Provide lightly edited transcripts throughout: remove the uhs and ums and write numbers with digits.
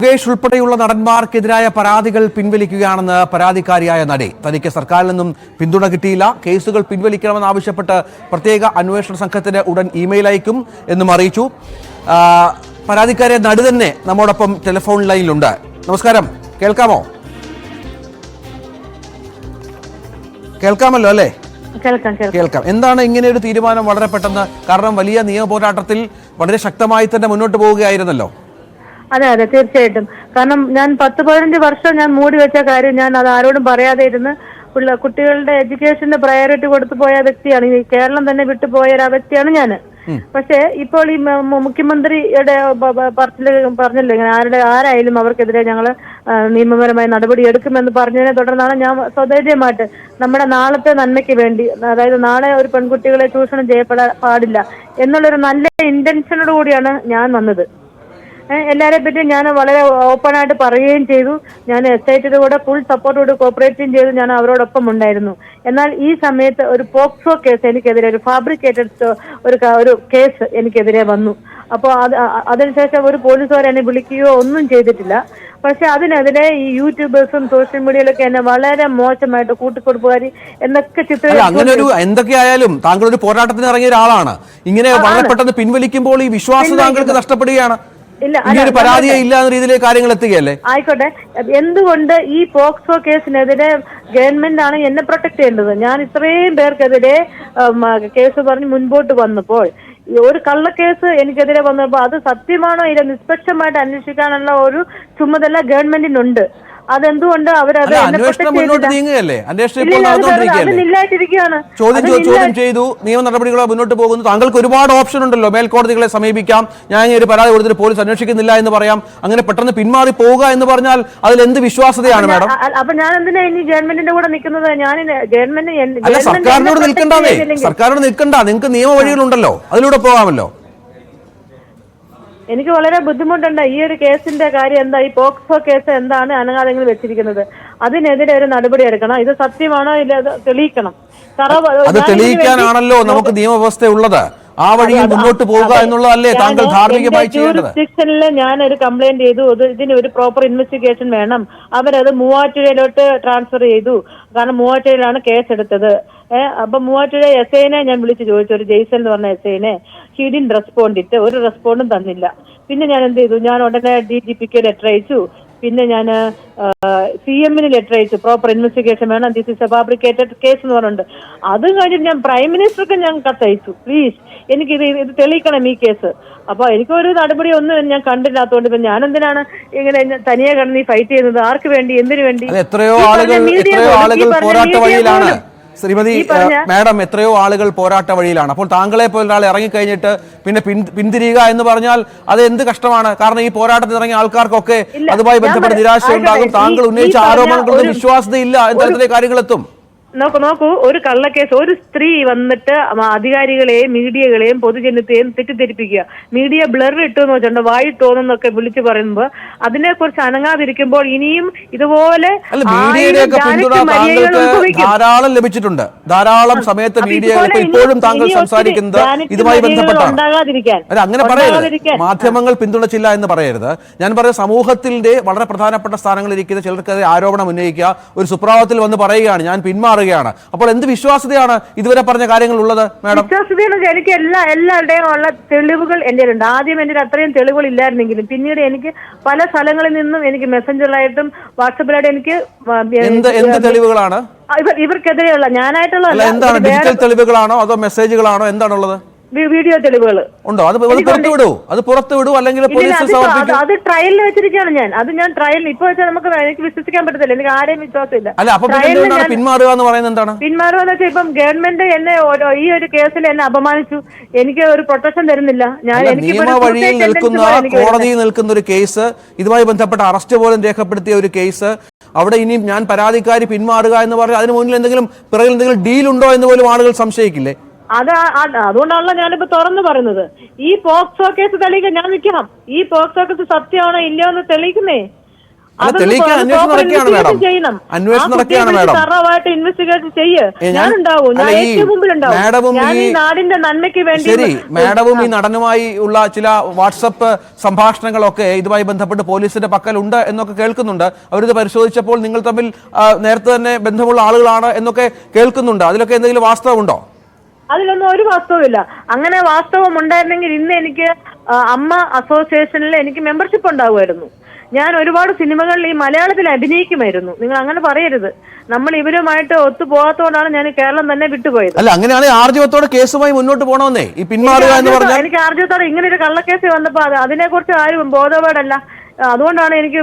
മുകേഷ് ഉൾപ്പെടെയുള്ള നടന്മാർക്കെതിരായ പരാതികൾ പിൻവലിക്കുകയാണെന്ന് പരാതിക്കാരിയായ നടി. തനിക്ക് സർക്കാരിൽ നിന്നും പിന്തുണ കിട്ടിയില്ല, കേസുകൾ പിൻവലിക്കണമെന്നാവശ്യപ്പെട്ട് പ്രത്യേക അന്വേഷണ സംഘത്തിന് ഉടൻ ഇമെയിൽ അയക്കും എന്നും അറിയിച്ചു. പരാതിക്കാരിയായ നടി തന്നെ നമ്മോടൊപ്പം ടെലിഫോൺ ലൈനിലുണ്ട്. നമസ്കാരം, കേൾക്കാമോ? കേൾക്കാമല്ലോ അല്ലേ? കേൾക്കാം. എന്താണ് ഇങ്ങനെ ഒരു തീരുമാനം വളരെ പെട്ടെന്ന്? കാരണം വലിയ നിയമ പോരാട്ടത്തിൽ വളരെ ശക്തമായി തന്നെ മുന്നോട്ട് പോവുകയായിരുന്നല്ലോ. അതെ, തീർച്ചയായിട്ടും. കാരണം ഞാൻ 10-15 വർഷം ഞാൻ മൂടി വെച്ച കാര്യം ഞാൻ അത് ആരോടും പറയാതെ ഇരുന്ന് കുട്ടികളുടെ എഡ്യൂക്കേഷന് പ്രയോറിറ്റി കൊടുത്തു പോയ വ്യക്തിയാണ്. ഈ കേരളം തന്നെ വിട്ടുപോയ ഒരു വ്യക്തിയാണ് ഞാൻ. പക്ഷേ ഇപ്പോൾ ഈ മുഖ്യമന്ത്രിയുടെ പറഞ്ഞല്ലോ, ഇങ്ങനെ ആരായാലും അവർക്കെതിരെ ഞങ്ങൾ നിയമപരമായ നടപടി എടുക്കുമെന്ന് പറഞ്ഞതിനെ തുടർന്നാണ് ഞാൻ സ്വദേശീയമായിട്ട് നമ്മുടെ നാളത്തെ നന്മയ്ക്ക് വേണ്ടി, അതായത് നാളെ ഒരു പെൺകുട്ടികളെ ചൂഷണം ചെയ്യപ്പെടാൻ പാടില്ല എന്നുള്ളൊരു നല്ല ഇന്റൻഷനോട് കൂടിയാണ് ഞാൻ വന്നത്. എല്ലാരെ പറ്റി ഞാൻ വളരെ ഓപ്പണായിട്ട് പറയുകയും ചെയ്തു. ഞാൻ എസ്ഐറ്റിയുടെ കൂടെ ഫുൾ സപ്പോർട്ടോട് കോപ്പറേറ്റും ചെയ്തു. ഞാൻ അവരോടൊപ്പം ഉണ്ടായിരുന്നു. എന്നാൽ ഈ സമയത്ത് ഒരു പോക്സോ കേസ് എനിക്കെതിരെ, ഒരു ഫാബ്രിക്കേറ്റഡ് ഒരു കേസ് എനിക്കെതിരെ വന്നു. അപ്പോൾ അതിനുശേഷം ഒരു പോലീസുകാർ എന്നെ വിളിക്കുകയോ ഒന്നും ചെയ്തിട്ടില്ല. പക്ഷെ അതിനെതിരെ ഈ യൂട്യൂബേഴ്സും സോഷ്യൽ മീഡിയയിലൊക്കെ എന്നെ വളരെ മോശമായിട്ട് കൂട്ടിക്കൊടുപ്പുകാരി എന്നൊക്കെ അങ്ങനെ ഒരു എന്തൊക്കെയായാലും താങ്കൾ ഒരു പോരാട്ടത്തിന് ഇറങ്ങിയ ഒരാളാണ്. ഇങ്ങനെ വളരെ പെട്ടെന്ന് പിൻവലിക്കുമ്പോൾ ഈ വിശ്വാസം താങ്കൾക്ക് നഷ്ടപ്പെടുകയാണ്. ഇല്ല, പരാതിയെ ഇല്ല എന്ന രീതിയിലേക്ക് കാര്യങ്ങൾ എത്തുകയല്ലേ? ആയിക്കോട്ടെ, എന്തുകൊണ്ട് ഈ പോക്സോ കേസിനെതിരെ ഗവൺമെന്റ് ആണ് എന്നെ പ്രൊട്ടക്ട് ചെയ്യേണ്ടത്? ഞാൻ ഇത്രയും പേർക്കെതിരെ കേസ് പറഞ്ഞ് മുൻപോട്ട് വന്നപ്പോൾ ഒരു കള്ളക്കേസ് എനിക്കെതിരെ വന്നപ്പോൾ അത് സത്യമാണോ ഇല്ല നിഷ്പക്ഷമായിട്ട് അന്വേഷിക്കാനുള്ള ഒരു ചുമതല ഗവൺമെന്റിനുണ്ട്. അതെന്തുകൊണ്ട് അവരത് ചോദ്യം ചെയ്തു, നിയമ നടപടികളോ മുന്നോട്ട് പോകുന്നു. താങ്കൾക്ക് ഒരുപാട് ഓപ്ഷൻ ഉണ്ടല്ലോ. മേൽക്കോടതികളെ സമീപിക്കാം, ഞാൻ ഒരു പരാതി കൊടുത്തിട്ട് പോലീസ് അന്വേഷിക്കുന്നില്ല എന്ന് പറയാം. അങ്ങനെ പെട്ടെന്ന് പിന്മാറി പോവുക എന്ന് പറഞ്ഞാൽ അതിൽ എന്ത് വിശ്വാസതയാണ് മാഡം? അപ്പൊ ഞാൻ എന്തിനാ ഇനി ഗവൺമെന്റിന്റെ കൂടെ നിൽക്കുന്നത്? ഞാൻ ഗവൺമെന്റ് അല്ല, സർക്കാരിനോട് നിൽക്കണ്ടേ? സർക്കാരിനോട് നിൽക്കണ്ട, നിങ്ങൾക്ക് നിയമ വഴികളുണ്ടല്ലോ, അതിലൂടെ പോകാമല്ലോ. എനിക്ക് വളരെ ബുദ്ധിമുട്ടുണ്ട്. ഈ ഒരു കേസിന്റെ കാര്യം എന്താ, ഈ പോക്സോ കേസ് എന്താണ് അനങ്ങാതെങ്കിൽ വെച്ചിരിക്കുന്നത്? അതിനെതിരെ ഒരു നടപടി എടുക്കണം. ഇത് സത്യമാണോ ഇല്ല തെളിയിക്കണം. അത് തെളിയിക്കാനാണല്ലോ നമുക്ക് നിയമവ്യവസ്ഥ ഉള്ളത്. ആ വഴിയിൽ മുന്നോട്ട് പോവുക എന്നുള്ളതല്ലേ താങ്കൾ ധാർമ്മികമായി ചെയ്യേണ്ടത്? ഞാൻ ഒരു കംപ്ലൈന്റ് ചെയ്തു. ഇതിന് ഒരു പ്രോപ്പർ ഇൻവെസ്റ്റിഗേഷൻ വേണം. അവരത് മൂവാറ്റുപുഴയിലോട്ട് ട്രാൻസ്ഫർ ചെയ്തു. കാരണം മൂവാറ്റുപുഴയിലാണ് കേസ് എടുത്തത്. അപ്പൊ മൂവാറ്റുപുഴ എസ്ഐനെ ഞാൻ വിളിച്ചു ചോദിച്ചു, ഒരു ജെയ്സൺ എന്ന് പറഞ്ഞ എസ്ഐനെ. He didn't respond. ഒരു റെസ്പോണ്ടും തന്നില്ല. പിന്നെ ഞാൻ എന്ത് ചെയ്തു, ഞാൻ ഉടനെ DGPക്ക് ലെറ്റർ അയച്ചു. പിന്നെ ഞാൻ CM-ന് ലെറ്റർ അയച്ചു, പ്രോപ്പർ ഇൻവെസ്റ്റിഗേഷൻ വേണം, this is A fabricated case എന്ന് പറഞ്ഞിട്ടുണ്ട്. അത് കഴിഞ്ഞിട്ട് ഞാൻ പ്രൈം മിനിസ്റ്റർക്ക് ഞാൻ കത്തയച്ചു, പ്ലീസ് എനിക്ക് ഇത് തെളിയിക്കണം ഈ കേസ്. അപ്പൊ എനിക്കൊരു നടപടി ഒന്നും ഞാൻ കണ്ടില്ലാത്തതുകൊണ്ട് ഇപ്പൊ ഞാൻ എന്തിനാണ് ഇങ്ങനെ തനിയെ കടന്ന് ഫൈറ്റ് ചെയ്യുന്നത്? ആർക്ക് വേണ്ടി, എന്തിനു വേണ്ടി? എത്രയോ ആളുകൾ പോരാട്ട വഴിയിലാണ് ശ്രീമതി മാഡം, എത്രയോ ആളുകൾ പോരാട്ട വഴിയിലാണ്. അപ്പോൾ താങ്കളെ പോലെ ഒരാൾ ഇറങ്ങിക്കഴിഞ്ഞിട്ട് പിന്നെ പിന്തിരിയുക എന്ന് പറഞ്ഞാൽ അത് എന്ത് കഷ്ടമാണ്. കാരണം ഈ പോരാട്ടത്തിൽ ഇറങ്ങിയ ആൾക്കാർക്കൊക്കെ അതുമായി ബന്ധപ്പെട്ട നിരാശയുണ്ടാകും. താങ്കൾ ഉന്നയിച്ച ആരോപണങ്ങളൊന്നും വിശ്വാസ്യതയില്ല എന്ന തരത്തിലെ കാര്യങ്ങൾ എത്തും. നോക്കൂ, ഒരു കള്ളക്കേസ്, ഒരു സ്ത്രീ വന്നിട്ട് അധികാരികളെയും മീഡിയകളെയും പൊതുജനത്തെയും തെറ്റിദ്ധരിപ്പിക്കുക, മീഡിയ ബ്ലർ ഇട്ടു എന്ന് വെച്ചിട്ടുണ്ട്, വായിട്ടോന്നൊക്കെ വിളിച്ചു പറയുമ്പോ അതിനെക്കുറിച്ച് അനങ്ങാതിരിക്കുമ്പോൾ ഇനിയും ഇതുപോലെ ധാരാളം ലഭിച്ചിട്ടുണ്ട്. ധാരാളം സമയത്ത് മീഡിയകൾ ഇപ്പോഴും താങ്കൾ സംസാരിക്കുന്നത് ഇതുമായി ബന്ധപ്പെട്ടാണ്. അങ്ങനെ പറയരുത്, മാധ്യമങ്ങൾ പിന്തുണച്ചില്ല എന്ന് പറയരുത്. ഞാൻ പറഞ്ഞ സമൂഹത്തിന്റെ വളരെ പ്രധാനപ്പെട്ട സ്ഥാനങ്ങളിൽ ഇരിക്കുന്ന ചിലർക്കെതിരെ ആരോപണം ഉന്നയിക്കുക, ഒരു സുപ്രഭാതത്തിൽ വന്ന് പറയുകയാണ് ഞാൻ പിന്മാറുകയാണ്. അപ്പോൾ എന്ത് വിശ്വാസ്യതയാണ് ഇതുവരെ പറഞ്ഞ കാര്യങ്ങൾ ഉള്ളത് മാഡം? വിശ്വാസ്യതയാണ്. എനിക്ക് എല്ലാവരുടെയും ഉള്ള തെളിവുകൾ എന്റെ ഉണ്ട്. ആദ്യം എന്റെ അത്രയും തെളിവുകൾ ഇല്ലായിരുന്നെങ്കിലും പിന്നീട് എനിക്ക് പല സ്ഥലങ്ങളിൽ നിന്നും എനിക്ക് മെസ്സഞ്ചറിലായിട്ടും വാട്സപ്പിലായിട്ടും എനിക്ക് എന്ത് തെളിവുകളാണ് ഇവർക്കെതിരെയുള്ള ഞാനായിട്ടുള്ള എന്താണ്? ഡിജിറ്റൽ തെളിവുകളാണോ അതോ മെസ്സേജുകളാണോ? എന്താണുള്ളത്? വീഡിയോ തെളിവുകൾ ഉണ്ടോ? അത് പുറത്തു വിടൂ, അല്ലെങ്കിൽ അത് ട്രയലിൽ വെച്ചിരിക്കുകയാണ് ഞാൻ. അത് ഞാൻ ട്രയലിൽ ഇപ്പൊ വെച്ചാൽ എനിക്ക് വിശ്വസിക്കാൻ പറ്റത്തില്ല. എനിക്ക് ആരെയും വിശ്വാസമില്ല. പിന്മാറുക എന്ന് പറയുന്നത് എന്താണ്? പിന്മാറുക എന്ന് വെച്ചാൽ ഇപ്പം ഗവൺമെന്റ് എന്നെ ഈ ഒരു കേസിൽ എന്നെ അപമാനിച്ചു. എനിക്ക് ഒരു പ്രൊട്ടക്ഷൻ തരുന്നില്ല. നിയമ വഴിയിൽ നിൽക്കുന്ന, കോടതിയിൽ നിൽക്കുന്ന ഒരു കേസ്, ഇതുമായി ബന്ധപ്പെട്ട അറസ്റ്റ് പോലും രേഖപ്പെടുത്തിയ ഒരു കേസ്, അവിടെ ഇനി ഞാൻ പരാതിക്കാരി പിന്മാറുക എന്ന് പറഞ്ഞാൽ അതിന് മുന്നിൽ എന്തെങ്കിലും പിറകിൽ എന്തെങ്കിലും ഡീൽ ഉണ്ടോ എന്ന് പോലും ആളുകൾ സംശയിക്കില്ലേ? അതുകൊണ്ടാണല്ലോ ഞാനിപ്പോ തുറന്നു പറയുന്നത്. ഈ പോക്സോ കേസ് തെളിയിക്കാൻ ഞാൻ നിൽക്കണം. ഈ പോക്സോ കേസ് സത്യമാണോ ഇല്ലയോ എന്ന് തെളിയിക്കുന്നേ. തെളിയിക്കാൻ അന്വേഷണം നടക്കുകയാണ് മാഡം. ചെയ്യണം. അന്വേഷണം നടക്കുകയാണ് മാഡം. തറവായിട്ട് ഇൻവെസ്റ്റിഗേഷൻ ചെയ്യ്. ഞാനുണ്ടാവും, ഞാൻ ഏറ്റവും മുമ്പിലുണ്ടാവും. ഞാൻ ഈ നാടിന്റെ നന്മയ്ക്ക് വേണ്ടി. ശരി, മാഡവും ഈ നടനുമായി ഉള്ള ചില വാട്സപ്പ് സംഭാഷണങ്ങളൊക്കെ ഇതുമായി ബന്ധപ്പെട്ട് പോലീസിന്റെ പക്കലുണ്ട് എന്നൊക്കെ കേൾക്കുന്നുണ്ട്. അവരിത് പരിശോധിച്ചപ്പോൾ നിങ്ങൾ തമ്മിൽ നേരത്തെ തന്നെ ബന്ധമുള്ള ആളുകളാണ് എന്നൊക്കെ കേൾക്കുന്നുണ്ട്. അതിലൊക്കെ എന്തെങ്കിലും വാസ്തവമുണ്ടോ? അതിലൊന്നും ഒരു വാസ്തവമില്ല. അങ്ങനെ വാസ്തവം ഉണ്ടായിരുന്നെങ്കിൽ ഇന്ന് എനിക്ക് അമ്മ അസോസിയേഷനിൽ എനിക്ക് മെമ്പർഷിപ്പ് ഉണ്ടാവുമായിരുന്നു. ഞാൻ ഒരുപാട് സിനിമകളിൽ ഈ മലയാളത്തിൽ അഭിനയിക്കുമായിരുന്നു. നിങ്ങൾ അങ്ങനെ പറയരുത്. നമ്മൾ ഇവരുമായിട്ട് ഒത്തുപോകാത്തതുകൊണ്ടാണ് ഞാൻ കേരളം തന്നെ വിട്ടുപോയത്. അല്ല, അങ്ങനെയാണെങ്കിൽ ആർജവത്തോടെ കേസുമായി മുന്നോട്ട് പോകണമെന്നേ. ഈ പിന്മാറുക എന്ന് പറഞ്ഞാൽ എനിക്ക് ആർജവത്തോടെ ഇങ്ങനെ ഒരു കള്ളക്കേസ് വന്നപ്പോ അതിനെക്കുറിച്ച് ആരും ബോധവാടല്ല. അതുകൊണ്ടാണ് എനിക്ക്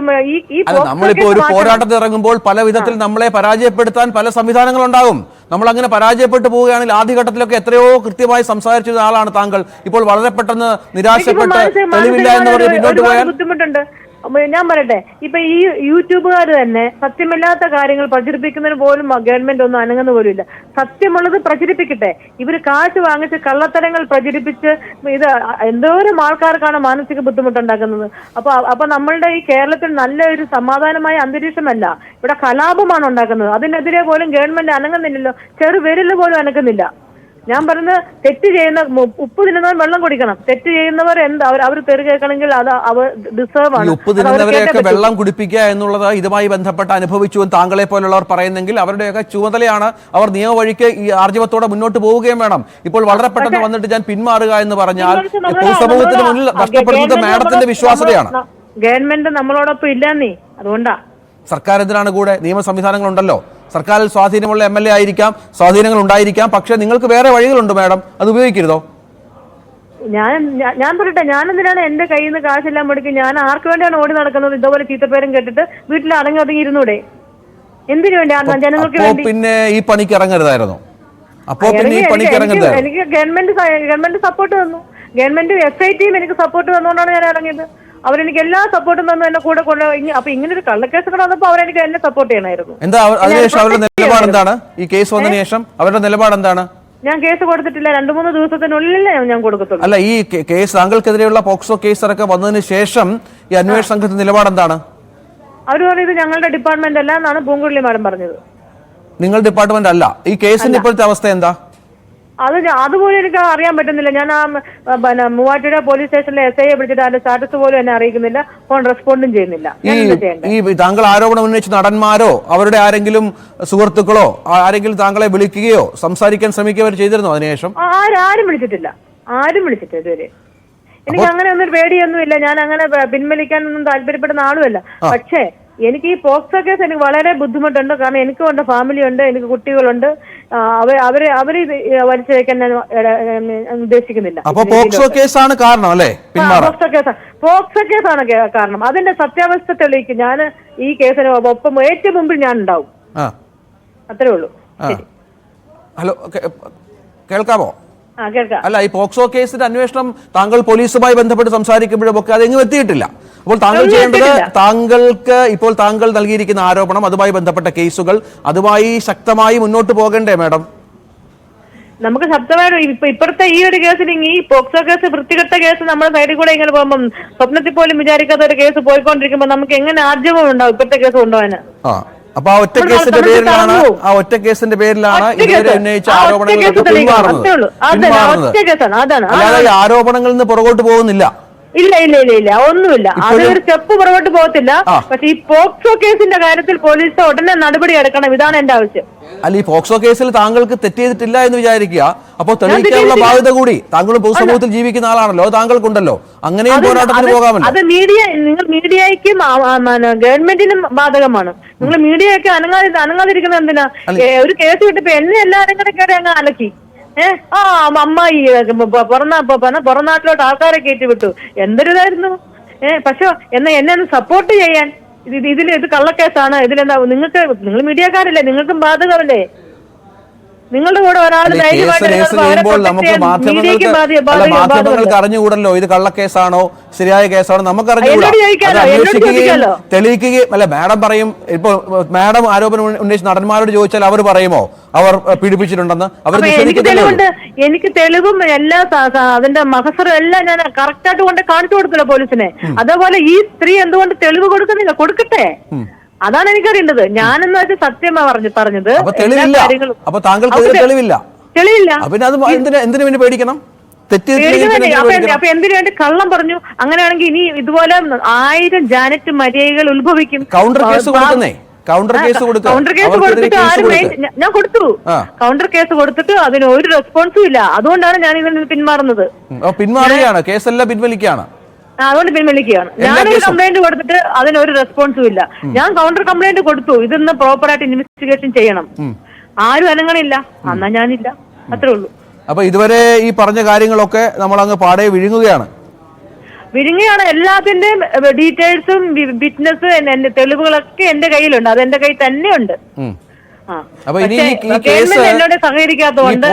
നമ്മളിപ്പോ ഒരു പോരാട്ടത്തിൽ ഇറങ്ങുമ്പോൾ പല വിധത്തിൽ നമ്മളെ പരാജയപ്പെടുത്താൻ പല സംവിധാനങ്ങളുണ്ടാകും. നമ്മൾ അങ്ങനെ പരാജയപ്പെട്ടു പോവുകയാണെങ്കിൽ ആദ്യഘട്ടത്തിലൊക്കെ എത്രയോ കൃത്യമായി സംസാരിച്ചിരുന്ന ആളാണ് താങ്കൾ. ഇപ്പോൾ വളരെ പെട്ടെന്ന് നിരാശപ്പെട്ട് തെളിവില്ല എന്ന് പറഞ്ഞ് മുന്നോട്ട് പോയാൽ ബുദ്ധിമുട്ടുണ്ട്. ഞാൻ പറയട്ടെ, ഇപ്പൊ ഈ യൂട്യൂബുകാർ തന്നെ സത്യമില്ലാത്ത കാര്യങ്ങൾ പ്രചരിപ്പിക്കുന്നതിന് പോലും ഗവൺമെന്റ് ഒന്നും അനങ്ങുന്ന പോലും ഇല്ല. സത്യമുള്ളത് പ്രചരിപ്പിക്കട്ടെ. ഇവര് കാശ് വാങ്ങിച്ച് കള്ളത്തരങ്ങൾ പ്രചരിപ്പിച്ച് ഇത് എന്തോരം ആൾക്കാർക്കാണ് മാനസിക ബുദ്ധിമുട്ടുണ്ടാക്കുന്നത്. അപ്പൊ നമ്മളുടെ ഈ കേരളത്തിൽ നല്ലൊരു സമാധാനമായ അന്തരീക്ഷമല്ല, ഇവിടെ കലാപമാണ് ഉണ്ടാക്കുന്നത്. അതിനെതിരെ പോലും ഗവൺമെന്റ് അനങ്ങുന്നില്ലല്ലോ. ചെറുവിരല് പോലും അനങ്ങുന്നില്ല. ഞാൻ പറയുന്നത്, തെറ്റ് ചെയ്യുന്ന ഉപ്പ് തിന്നുന്നവർ വെള്ളം കുടിക്കണം. തെറ്റ് ചെയ്യുന്നവർ എന്താ അവർ തെറി കേൾക്കണമെങ്കിൽ അത് അവർ ഡിസേർവ് ആണ്. ഉപ്പ് തിന്നുന്നവരെയൊക്കെ വെള്ളം കുടിപ്പിക്കുക എന്നുള്ളത് ഇതുമായി ബന്ധപ്പെട്ട് അനുഭവിച്ചു എന്ന് താങ്കളെ പോലുള്ളവർ പറയുന്നെങ്കിൽ അവരുടെയൊക്കെ ചുമതലയാണ്. അവർ നിയമവഴിക്ക് ഈ ആർജവത്തോടെ മുന്നോട്ട് പോവുകയും വേണം. ഇപ്പോൾ വളരെ പെട്ടെന്ന് വന്നിട്ട് ഞാൻ പിന്മാറുക എന്ന് പറഞ്ഞാൽ പൊതുസമൂഹത്തിന് മുന്നിൽ നഷ്ടപ്പെടുന്നത് മാഡത്തിന്റെ വിശ്വാസ്യതയാണ്. ഗവൺമെന്റ് നമ്മളോടൊപ്പം ഇല്ലെന്നേ, അതുകൊണ്ടാ. സർക്കാർ എന്തിനാണ് കൂടെ? നിയമ സംവിധാനങ്ങളുണ്ടല്ലോ. സർക്കാരിൽ സ്വാധീനമുള്ള MLA ആയിരിക്കാം, സ്വാധീനങ്ങൾ ഉണ്ടായിരിക്കാം. പക്ഷെ നിങ്ങൾക്ക് വേറെ വഴികളുണ്ട് മാഡം, അത് ഉപയോഗിക്കരുതോ? ഞാൻ പറയട്ടെ, ഞാൻ എന്തിനാണ് എന്റെ കയ്യിൽ നിന്ന് കാശെല്ലാം മുടക്കി ഞാൻ ആർക്ക് വേണ്ടിയാണ് ഓടി നടക്കുന്നത്? ഇതുപോലെ ചീത്തപ്പേരും കേട്ടിട്ട് വീട്ടിൽ അടങ്ങി ഒതുങ്ങി ഇരുന്നൂടെ? എന്തിനു വേണ്ടി? ജനങ്ങൾക്ക് വേണ്ടി. പിന്നെ ഈ പണിക്ക് ഇറങ്ങരുതായിരുന്നു. അപ്പോ പിന്നെ ഈ പണിക്ക് ഇറങ്ങരുതായിരുന്നു. എനിക്ക് ഗവൺമെന്റ് സപ്പോർട്ട് തന്നു. ഗവൺമെന്റ് SIT എനിക്ക് സപ്പോർട്ട് തന്നുകൊണ്ടാണ് ഞാൻ ഇറങ്ങിയത്. അവരെനിക്ക് എല്ലാ സപ്പോർട്ടും തന്നു, എന്നെ കൂടെ കൊണ്ടുപോയി. അപ്പൊ ഇങ്ങനെ ഒരു കള്ളക്കേസ് വന്നപ്പോ അവരെനിക്ക് എന്നെ സപ്പോർട്ട് ചെയ്യണമായിരുന്നു. എന്താ അതിനുശേഷം അവരുടെ നിലപാട് എന്താണ്? ഈ കേസ് വന്നതിന് ശേഷം അവരുടെ നിലപാട് എന്താണ്? ഞാൻ കേസ് കൊടുത്തിട്ടില്ല. 2-3 ദിവസത്തിനുള്ളിൽ ഞാൻ കൊടുക്കത്തുള്ളൂ. അല്ല, ഈ കേസ് താങ്കൾക്കെതിരെയുള്ള പോക്സോ കേസ് അടക്കം വന്നതിന് ശേഷം ഈ അന്വേഷണ സംഘത്തിന്റെ നിലപാട് എന്താണ്? അവർ പറഞ്ഞത് ഞങ്ങളുടെ ഡിപ്പാർട്ട്മെന്റ് അല്ല എന്നാണ് പൂങ്കുഴലി മാഡം പറഞ്ഞത്. നിങ്ങളുടെ ഡിപ്പാർട്ട്മെന്റ് അല്ല. ഈ കേസിന്റെ ഇപ്പോഴത്തെ അവസ്ഥ എന്താ? അതുപോലും എനിക്ക് അറിയാൻ പറ്റുന്നില്ല. ഞാൻ മൂവാറ്റുപുഴ പോലീസ് സ്റ്റേഷനിലെ SIയെ വിളിച്ചിട്ട് അതിന്റെ സ്റ്റാറ്റസ് പോലും എന്നെ അറിയിക്കുന്നില്ല, ഫോൺ റെസ്പോണ്ടും ചെയ്യുന്നില്ല. ഈ താങ്കൾ ആരോപണം ഉന്നയിച്ച നടന്മാരോ അവരുടെ ആരെങ്കിലും സുഹൃത്തുക്കളോ ആരെങ്കിലും താങ്കളെ വിളിക്കുകയോ സംസാരിക്കാൻ ശ്രമിക്കുകയോ ചെയ്തിരുന്നോ അതിനുശേഷം? ആരും വിളിച്ചിട്ടില്ല. ഇതുവരെ. എനിക്ക് അങ്ങനെ ഒന്നും പേടിയൊന്നുമില്ല. ഞാൻ അങ്ങനെ പിൻവലിക്കാനൊന്നും താല്പര്യപ്പെടുന്ന ആളുമല്ല. പക്ഷേ എനിക്ക് ഈ പോക്സോ കേസ് എനിക്ക് വളരെ ബുദ്ധിമുട്ടുണ്ട്. കാരണം എനിക്കും ഉണ്ട്, ഫാമിലി ഉണ്ട്, എനിക്ക് കുട്ടികളുണ്ട്. അവര് വലിച്ചു വയ്ക്കാൻ ഞാൻ ഉദ്ദേശിക്കുന്നില്ല. പോക്സോ കേസാണ് കാരണം അല്ലേ? പോക്സോ കേസാണ് കാരണം. അതിന്റെ സത്യാവസ്ഥ തെളിയിക്കും. ഞാൻ ഈ കേസിന് ഒപ്പം ഏറ്റവും മുമ്പിൽ ഞാൻ ഉണ്ടാവും. അത്രേ ഉള്ളൂ. ഹലോ, കേൾക്കാമോ? കേൾക്കാം. അല്ല, ഈ പോക്സോ കേസിന്റെ അന്വേഷണം താങ്കൾ പോലീസുമായി ബന്ധപ്പെട്ട് സംസാരിക്കുമ്പോഴും ഒക്കെ അതെങ്ങും എത്തിയിട്ടില്ല. അപ്പോൾ താങ്കൾ ചെയ്യേണ്ടത്, താങ്കൾക്ക് ഇപ്പോൾ താങ്കൾ നൽകിയിരിക്കുന്ന ആരോപണം, അതുമായി ബന്ധപ്പെട്ട കേസുകൾ, അതുമായി ശക്തമായി മുന്നോട്ട് പോകണ്ടേ മാഡം? നമുക്ക് ശബ്ദമായിട്ട് ഇപ്പോഴത്തെ ഈ ഒരു കേസിൽ, ഈ പോക്സോ കേസ് വൃത്തികെട്ട കേസ് നമ്മുടെ സൈഡിൽ കൂടെ ഇങ്ങനെ പോകുമ്പോൾ സ്വപ്നത്തിൽ പോലും വിചാരിക്കാത്ത ഒരു കേസ് പോയിക്കൊണ്ടിരിക്കുമ്പോൾ നമുക്ക് എങ്ങനെ ആർജവം ഉണ്ടാവും ഇപ്പോഴത്തെ കേസ് കൊണ്ടുപോകാന്? അപ്പൊ ആ ഒറ്റ കേസിന്റെ പേരിലാണ് ഇതുവരെ ഉന്നയിച്ച ആരോപണങ്ങളൊക്കെ പിന്മാറുന്നത്. അല്ലാതെ ആരോപണങ്ങളിൽ നിന്ന് പുറകോട്ട് പോകുന്നില്ല. ഇല്ല, ഒന്നുമില്ല. അതൊരു സ്റ്റെപ്പ് പുറകോട്ട് പോകത്തില്ല. പക്ഷെ ഈ പോക്സോ കേസിന്റെ കാര്യത്തിൽ പോലീസ് ഉടനെ നടപടി എടുക്കണം. ഇതാണ് എന്റെ ആവശ്യം. അല്ല, ഈ പോക്സോ കേസിൽ താങ്കൾക്ക് തെറ്റ് ചെയ്തിട്ടില്ല എന്ന് വിചാരിക്കുക. അപ്പോൾ തെളിയിക്കാനുള്ള ബാധ്യത കൂടി താങ്കളും പൊതുസമൂഹത്തിൽ ജീവിക്കുന്ന ആളാണല്ലോ, താങ്കൾക്കുണ്ടല്ലോ. അങ്ങനെയും പോരാട്ടത്തിന് പോകാമല്ലോ. അത് നിങ്ങൾ മീഡിയയ്ക്കും ഗവൺമെന്റിനും ബാധകമാണ്. നിങ്ങൾ മീഡിയയൊക്കെ അനങ്ങാതിരിക്കുന്നത് എന്തിനാ? ഒരു കേസ് കിട്ടിയപ്പോ എന്നെ എല്ലാവരും കൂടെ കയറി അങ്ങ് അലക്കി. അമ്മായി പുറനാട്ടിലോട്ട് ആൾക്കാരെ കയറ്റി വിട്ടു. എന്തൊരിതായിരുന്നു. പക്ഷെ എന്നെ ഒന്ന് സപ്പോർട്ട് ചെയ്യാൻ, ഇത് കള്ളക്കേസാണ്, ഇതിലെന്താ നിങ്ങൾ മീഡിയക്കാരല്ലേ, നിങ്ങൾക്കും ബാധകമല്ലേ? നിങ്ങളുടെ കൂടെ ഒരാൾ ചെയ്യുമ്പോൾ നമുക്ക് മാധ്യമങ്ങൾക്ക് അറിഞ്ഞുകൂടല്ലോ ഇത് കള്ളക്കേസാണോ ശരിയായ കേസാണോ നമുക്ക് അറിഞ്ഞുകൂടാ. തെളിയിക്കുകയും അല്ല. മാഡം പറയും, ഇപ്പൊ മാഡം ആരോപണം ഉന്നയിച്ച് നടന്മാരോട് ചോദിച്ചാൽ അവർ പറയുമോ അവർ പീഡിപ്പിച്ചിട്ടുണ്ടെന്ന്? അവർ എനിക്ക് തെളിവും എല്ലാ അതിന്റെ മഹസറും എല്ലാം ഞാൻ കറക്റ്റായിട്ട് കൊണ്ട് കാണിച്ചു കൊടുക്കില്ല പോലീസിനെ. അതേപോലെ ഈ സ്ത്രീ എന്തുകൊണ്ട് തെളിവ് കൊടുക്കുന്നില്ല? കൊടുക്കട്ടെ, അതാണ് എനിക്കറിയേണ്ടത്. ഞാനെന്ന് വെച്ചാൽ സത്യമാ പറഞ്ഞത്. അപ്പൊ താങ്കൾക്ക് തെളിവില്ല. പിന്നെ അത് എന്തിനു വേണ്ടി പേടിക്കണം? അപ്പൊ എന്തിനു വേണ്ടി കള്ളം പറഞ്ഞു? അങ്ങനെയാണെങ്കിൽ ഇനി ഇതുപോലെ 1000 ജാനറ്റ് മര്യാദകൾ ഉത്ഭവിക്കും. കൗണ്ടർ കേസ് കൊടുക്കുന്നേ. കൗണ്ടർ കേസ് കൊടുത്തിട്ട് ഞാൻ കൊടുത്തു. കൗണ്ടർ കേസ് കൊടുത്തിട്ട് അതിന് ഒരു റെസ്പോൺസും ഇല്ല. അതുകൊണ്ടാണ് ഞാൻ ഇതിൽ നിന്ന് പിന്മാറുന്നത്. പിന്മാറുകയാണ്, കേസെല്ലാം പിൻവലിക്കുകയാണ്. അതുകൊണ്ട് പിൻവലിക്കുകയാണ്. ഞാനൊരു കംപ്ലൈന്റ് കൊടുത്തിട്ട് അതിനൊരു റെസ്പോൺസും ഇല്ല. ഞാൻ കൗണ്ടർ കംപ്ലൈന്റ് കൊടുത്തു. ഇതൊന്ന് പ്രോപ്പറായിട്ട് ഇൻവെസ്റ്റിഗേഷൻ ചെയ്യണം. ആരും അനങ്ങണില്ല. എന്നാ ഞാനില്ല, അത്രേ ഉള്ളൂ. അപ്പൊ ഇതുവരെ ഈ പറഞ്ഞ കാര്യങ്ങളൊക്കെ നമ്മൾ അങ്ങ് പാടെ വിഴുങ്ങുകയാണ്. എല്ലാത്തിന്റെയും ഡീറ്റെയിൽസും വിറ്റ്നസ് എന്റെ തെളിവുകളൊക്കെ എന്റെ കയ്യിലുണ്ട്. അത് എന്റെ കയ്യിൽ തന്നെയുണ്ട്. എന്നോട് സഹകരിക്കാത്തതുകൊണ്ട്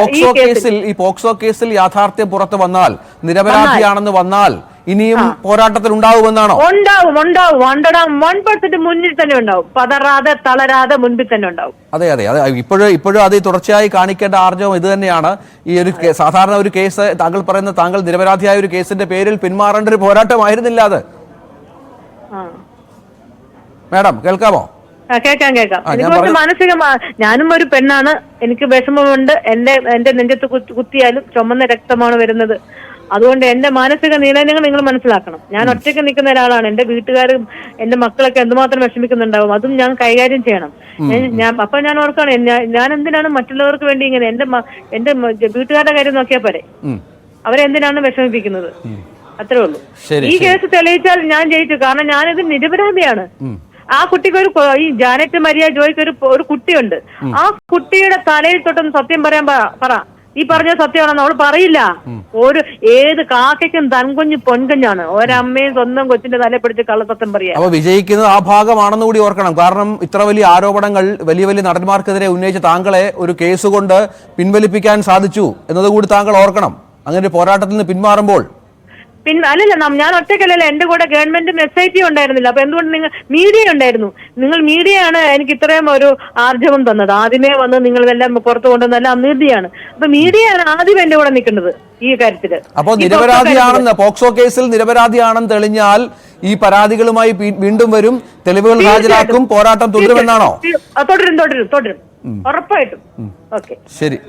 ഈ പോക്സോ കേസിൽ യാഥാർത്ഥ്യം പുറത്തു വന്നാൽ, നിരപരാധിയാണെന്ന് വന്നാൽ ഇനിയും പോരാട്ടത്തിൽ ഉണ്ടാവുമെന്നാണോ? ഉണ്ടാവും 100% മുന്നിൽ തന്നെ ഉണ്ടാവും. പതറാതെ തളരാതെ മുൻപിൽ തന്നെ ഉണ്ടാവും. അതെ. ഇപ്പോഴും അത് തുടർച്ചയായി കാണിക്കേണ്ട ആർജവം ഇത് തന്നെയാണ്. ഈ ഒരു സാധാരണ ഒരു കേസ്, താങ്കൾ നിരപരാധിയായ ഒരു കേസിന്റെ പേരിൽ പിന്മാറേണ്ട ഒരു പോരാട്ടമായിരുന്നില്ല അത്. മാഡം കേൾക്കാമോ? കേൾക്കാം. എനിക്ക് ഞാനും ഒരു പെണ്ണാണ്. എനിക്ക് വിഷമമുണ്ട്. എന്റെ നെഞ്ചത്ത് കുത്തിയാലും ചുമന്ന രക്തമാണ് വരുന്നത്. അതുകൊണ്ട് എന്റെ മാനസിക നിലനിങ്ങൾ നിങ്ങൾ മനസ്സിലാക്കണം. ഞാൻ ഒറ്റയ്ക്ക് നിൽക്കുന്ന ഒരാളാണ്. എന്റെ വീട്ടുകാരും എന്റെ മക്കളൊക്കെ എന്തുമാത്രം വിഷമിക്കുന്നുണ്ടാവും. അതും ഞാൻ കൈകാര്യം ചെയ്യണം. അപ്പൊ ഞാൻ ഓർക്കാണ്, ഞാൻ എന്തിനാണ് മറ്റുള്ളവർക്ക് വേണ്ടി ഇങ്ങനെ എന്റെ വീട്ടുകാരുടെ കാര്യം നോക്കിയാൽ പോരെ? അവരെന്തിനാണ് വിഷമിപ്പിക്കുന്നത്? അത്രേ ഉള്ളൂ. ഈ കേസ് തെളിയിച്ചാൽ ഞാൻ ജയിച്ചു. കാരണം ഞാനിത് നിരപരാധിയാണ്. ആ കുട്ടിക്ക് ഈ ജാനറ്റ് മരിയ ജോയ്ക്ക് ഒരു കുട്ടിയുണ്ട്. ആ കുട്ടിയുടെ തലയിൽ തൊട്ടൊന്ന് സത്യം പറയാൻ പറ. ഈ പറഞ്ഞ സത്യമാണെന്ന് അവൾ പറയില്ല. ഏത് കാക്കയ്ക്കും തൻകുഞ്ഞ് പൊൻകുഞ്ഞാണ്. ഒരമ്മയും സ്വന്തം കൊച്ചിന്റെ തലയിൽ പിടിച്ച് കള്ളസത്യം പറയാ. അപ്പൊ വിജയിക്കുന്നത് ആ ഭാഗമാണെന്ന് കൂടി ഓർക്കണം. കാരണം ഇത്ര വലിയ ആരോപണങ്ങൾ വലിയ നടന്മാർക്കെതിരെ ഉന്നയിച്ച താങ്കളെ ഒരു കേസ് കൊണ്ട് പിൻവലിപ്പിക്കാൻ സാധിച്ചു എന്നതുകൂടി താങ്കൾ ഓർക്കണം. അങ്ങനെ ഒരു പോരാട്ടത്തിൽ നിന്ന് പിന്മാറുമ്പോൾ അല്ലല്ല, ഞാൻ ഒറ്റയ്ക്കല്ലല്ലോ. എന്റെ കൂടെ ഗവൺമെന്റും SIT ഉണ്ടായിരുന്നില്ല. അപ്പൊ എന്തുകൊണ്ട് നിങ്ങൾ മീഡിയ ഉണ്ടായിരുന്നു? നിങ്ങൾ മീഡിയയാണ് എനിക്ക് ഇത്രയും ഒരു ആർജവം തന്നത്. ആദ്യമേ വന്ന് നിങ്ങൾ ഇതെല്ലാം പുറത്തു കൊണ്ടുവന്നെല്ലാം മീഡിയയാണ്. അപ്പൊ മീഡിയയാണ് ആദ്യം എന്റെ കൂടെ നിൽക്കുന്നത് ഈ കാര്യത്തില്. അപ്പോൾ നിരപരാധിയാണെന്ന്, പോക്സോ കേസിൽ നിരപരാധിയാണെന്ന് തെളിഞ്ഞാൽ ഈ പരാതികളുമായി വീണ്ടും വരും, തെളിവുകൾ ഹാജരാക്കും, പോരാട്ടം തുടരുമെന്നാണോ? തുടരും ഉറപ്പായിട്ടും. ഓക്കെ, ശരി.